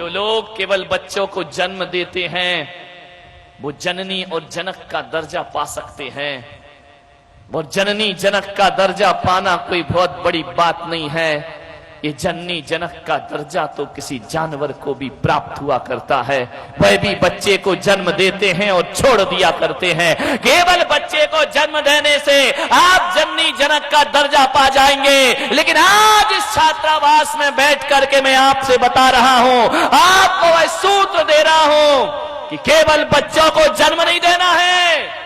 जो लोग केवल बच्चों को जन्म देते हैं वो जननी और जनक का दर्जा पा सकते हैं। वो जननी जनक का दर्जा पाना कोई बहुत बड़ी बात नहीं है। ये जननी जनक का दर्जा तो किसी जानवर को भी प्राप्त हुआ करता है। वह भी बच्चे को जन्म देते हैं और छोड़ दिया करते हैं। केवल बच्चे को जन्म देने से आप जननी जनक का दर्जा पा जाएंगे। लेकिन आज इस छात्रावास में बैठ करके मैं आपसे बता रहा हूं, आपको वह सूत्र दे रहा हूं कि केवल बच्चों को जन्म नहीं देना है,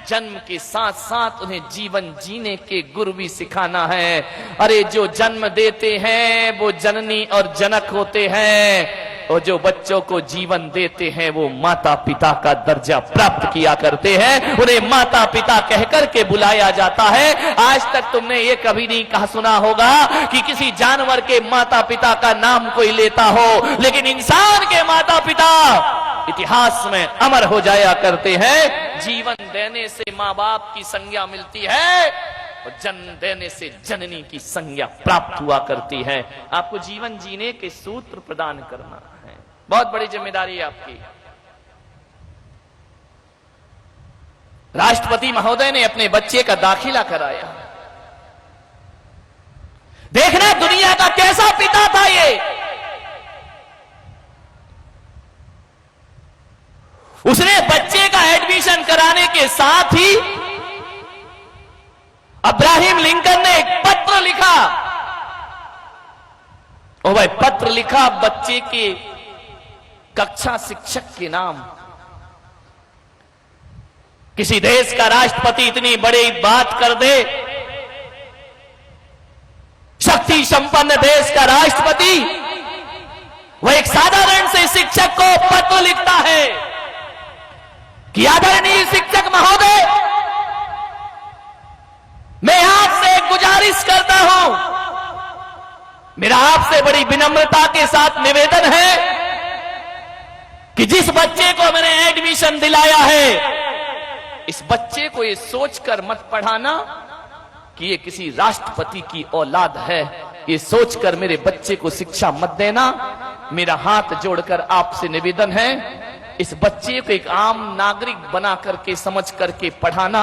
जन्म के साथ साथ उन्हें जीवन जीने के गुर भी सिखाना है। अरे जो जन्म देते हैं वो जननी और जनक होते हैं, और जो बच्चों को जीवन देते हैं वो माता पिता का दर्जा प्राप्त किया करते हैं। उन्हें माता पिता कहकर के बुलाया जाता है। आज तक तुमने ये कभी नहीं कहा सुना होगा कि किसी जानवर के माता पिता का नाम कोई लेता हो, लेकिन इंसान के माता पिता इतिहास में अमर हो जाया करते हैं। जीवन देने से माँ बाप की संज्ञा मिलती है और जन्म देने से जननी की संज्ञा प्राप्त हुआ करती है। आपको जीवन जीने के सूत्र प्रदान करना है, बहुत बड़ी जिम्मेदारी है आपकी। राष्ट्रपति महोदय ने अपने बच्चे का दाखिला कराया। देखना दुनिया का कैसा पिता था ये। उसने बच्चे का एडमिशन कराने के साथ ही अब्राहम लिंकन ने एक पत्र लिखा, और वह पत्र लिखा बच्चे के कक्षा शिक्षक के नाम। किसी देश का राष्ट्रपति इतनी बड़ी बात कर दे, शक्ति संपन्न देश का राष्ट्रपति वह एक साधारण से शिक्षक को पत्र लिखता है कि आदरणीय शिक्षक महोदय, मैं आपसे गुजारिश करता हूं, मेरा आपसे बड़ी विनम्रता के साथ निवेदन है कि जिस बच्चे को मैंने एडमिशन दिलाया है, इस बच्चे को ये सोचकर मत पढ़ाना कि ये किसी राष्ट्रपति की औलाद है। ये सोचकर मेरे बच्चे को शिक्षा मत देना। मेरा हाथ जोड़कर आपसे निवेदन है, इस बच्चे को एक आम नागरिक बना करके समझ करके पढ़ाना।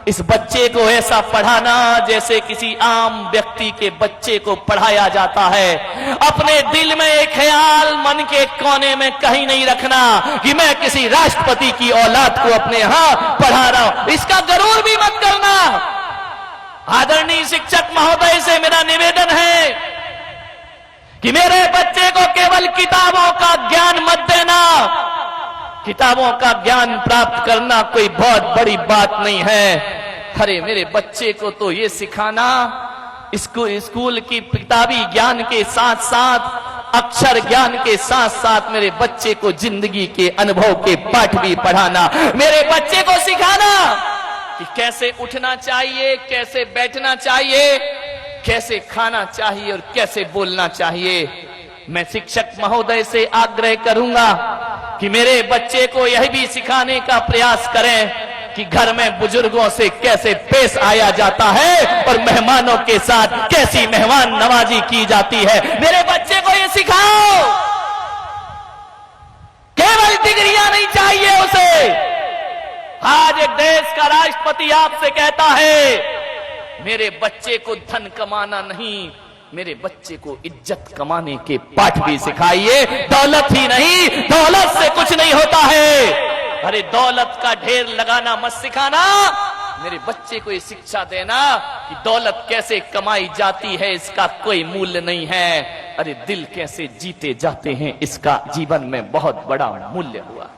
इस बच्चे को ऐसा पढ़ाना जैसे किसी आम व्यक्ति के बच्चे को पढ़ाया जाता है। अपने दिल में एक ख्याल मन के कोने में कहीं नहीं रखना कि मैं किसी राष्ट्रपति की औलाद को अपने यहां पढ़ा रहा हूं, इसका गरूर भी मत करना। आदरणीय शिक्षक महोदय से मेरा निवेदन है कि मेरे बच्चे को केवल किताबों का ज्ञान मत देना। किताबों का ज्ञान प्राप्त करना कोई बहुत बड़ी बात नहीं है। अरे मेरे बच्चे को तो ये सिखाना, स्कूल की किताबी ज्ञान के साथ साथ, अक्षर ज्ञान के साथ साथ मेरे बच्चे को जिंदगी के अनुभव के पाठ भी पढ़ाना। मेरे बच्चे को सिखाना कि कैसे उठना चाहिए, कैसे बैठना चाहिए, कैसे खाना चाहिए और कैसे बोलना चाहिए। मैं शिक्षक महोदय से आग्रह करूंगा कि मेरे बच्चे को यह भी सिखाने का प्रयास करें कि घर में बुजुर्गों से कैसे पेश आया जाता है और मेहमानों के साथ कैसी मेहमान नवाजी की जाती है। मेरे बच्चे को यह सिखाओ। केवल डिग्रियां नहीं चाहिए उसे। आज एक देश का राष्ट्रपति आपसे कहता है, मेरे बच्चे को धन कमाना नहीं, मेरे बच्चे को इज्जत कमाने के पाठ भी सिखाइए। दौलत ही नहीं, दौलत से कुछ नहीं होता है। अरे दौलत का ढेर लगाना मत सिखाना, मेरे बच्चे को ये शिक्षा देना कि दौलत कैसे कमाई जाती है, इसका कोई मूल्य नहीं है। अरे दिल कैसे जीते जाते हैं, इसका जीवन में बहुत बड़ा मूल्य हुआ।